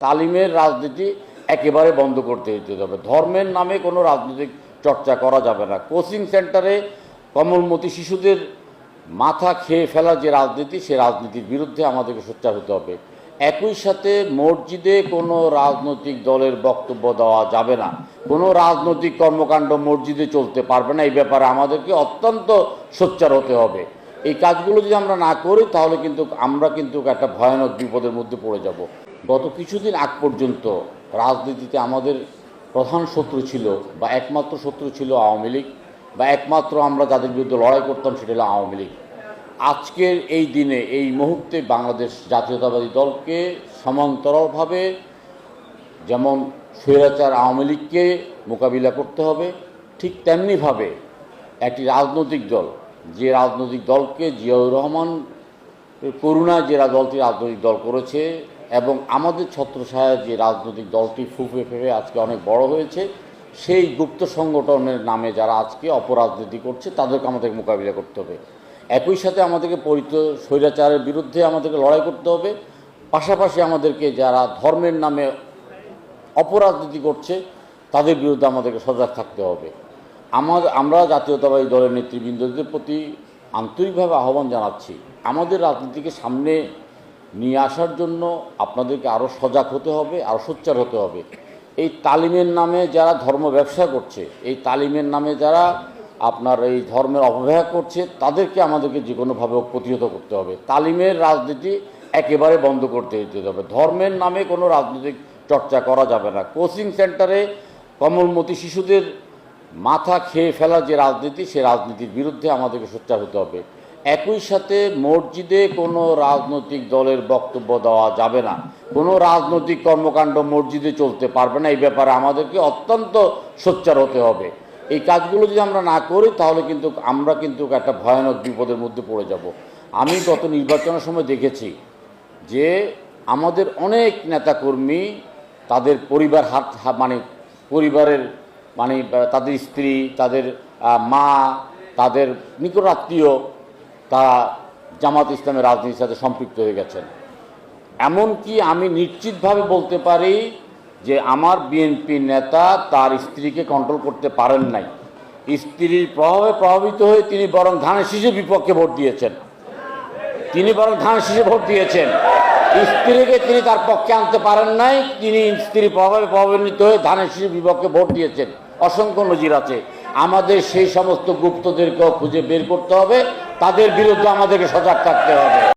তালিমের রাজনীতি একেবারে বন্ধ করতে হবে। ধর্মের নামে কোনো রাজনৈতিক চর্চা করা যাবে না। কোচিং সেন্টারে কোমলমতি শিশুদের মাথা খেয়ে ফেলার যে রাজনীতি, সে রাজনীতির বিরুদ্ধে আমাদেরকে সোচ্চার হতে হবে। একই সাথে মসজিদে কোনো রাজনৈতিক দলের বক্তব্য দেওয়া যাবে না, কোনো রাজনৈতিক কর্মকাণ্ড মসজিদে চলতে পারবে না। এই ব্যাপারে আমাদেরকে অত্যন্ত সোচ্চার হতে হবে। এই কাজগুলো যদি আমরা না করি তাহলে আমরা একটা ভয়ানক বিপদের মধ্যে পড়ে যাব। গত কিছুদিন আগ পর্যন্ত রাজনীতিতে আমাদের প্রধান শত্রু ছিল বা একমাত্র শত্রু ছিল আওয়ামী লীগ, বা একমাত্র আমরা যাদের বিরুদ্ধে লড়াই করতাম সেটা হলো আওয়ামী লীগ। আজকের এই দিনে, এই মুহূর্তে বাংলাদেশ জাতীয়তাবাদী দলকে সমান্তরালভাবে যেমন স্বৈরাচার আওয়ামী লীগকে মোকাবিলা করতে হবে, ঠিক তেমনিভাবে একটি রাজনৈতিক দল, যে রাজনৈতিক দলকে জিয়াউর রহমান করুণায় যে দলটি রাজনৈতিক দল করেছে এবং আমাদের ছত্রছায়ায় যে রাজনৈতিক দলটি ফুঁপে ফেপে আজকে অনেক বড় হয়েছে, সেই গুপ্ত সংগঠনের নামে যারা আজকে অপরাজনীতি করছে তাদেরকে আমাদের মোকাবিলা করতে হবে। একই সাথে আমাদেরকে স্বৈরাচারের বিরুদ্ধে আমাদেরকে লড়াই করতে হবে। পাশাপাশি আমাদেরকে যারা ধর্মের নামে অপরাজনীতি করছে তাদের বিরুদ্ধে আমাদেরকে সজাগ থাকতে হবে। আমরা জাতীয়তাবাদী দলের নেতৃবৃন্দদের প্রতি আন্তরিকভাবে আহ্বান জানাচ্ছি, আমাদের রাজনীতিকে সামনে নিয়ে আসার জন্য আপনাদেরকে আরও সজাগ হতে হবে, আরও সোচ্চার হতে হবে। এই তালিমের নামে যারা ধর্ম ব্যবসা করছে, এই তালিমের নামে যারা এই ধর্মের অপব্যবহার করছে, তাদেরকে আমাদেরকে যে কোনোভাবে প্রতিহত করতে হবে। তালিমের রাজনীতি একেবারে বন্ধ করতে হবে। ধর্মের নামে কোনো রাজনৈতিক চর্চা করা যাবে না। কোচিং সেন্টারে কোমলমতি শিশুদের মাথা খেয়ে ফেলার যে রাজনীতি, সে রাজনীতির বিরুদ্ধে আমাদেরকে সোচ্চার হতে হবে। একই সাথে মসজিদে কোনো রাজনৈতিক দলের বক্তব্য দেওয়া যাবে না, কোনো রাজনৈতিক কর্মকাণ্ড মসজিদে চলতে পারবে না। এই ব্যাপারে আমাদেরকে অত্যন্ত সোচ্চার হতে হবে। এই কাজগুলো যদি আমরা না করি তাহলে আমরা একটা ভয়ানক বিপদের মধ্যে পড়ে যাব। আমি গত নির্বাচনের সময় দেখেছি যে আমাদের অনেক নেতাকর্মী তাদের পরিবারের তাদের স্ত্রী, তাদের মা, তাদের নিকটাত্মীয় তারা জামাত ইসলামের রাজনীতির সাথে সম্পৃক্ত হয়ে গেছেন। এমনকি আমি নিশ্চিতভাবে বলতে পারি যে আমার বিএনপি নেতা তার স্ত্রীকে কন্ট্রোল করতে পারেন নাই। স্ত্রীর প্রভাবে প্রভাবিত হয়ে তিনি বরং ধানের শীষের বিপক্ষে ভোট দিয়েছেন। স্ত্রীকে তিনি তার পক্ষে আনতে পারেন নাই, তিনি স্ত্রীর প্রভাবে প্রভাবিত হয়ে ধানের শীষের বিপক্ষে ভোট দিয়েছেন। অসংখ্য নজির আছে। আমাদের সেই সমস্ত গুপ্তদেরকেও খুঁজে বের করতে হবে, তাদের বিরুদ্ধে আমাদেরকে সজাগ থাকতে হবে।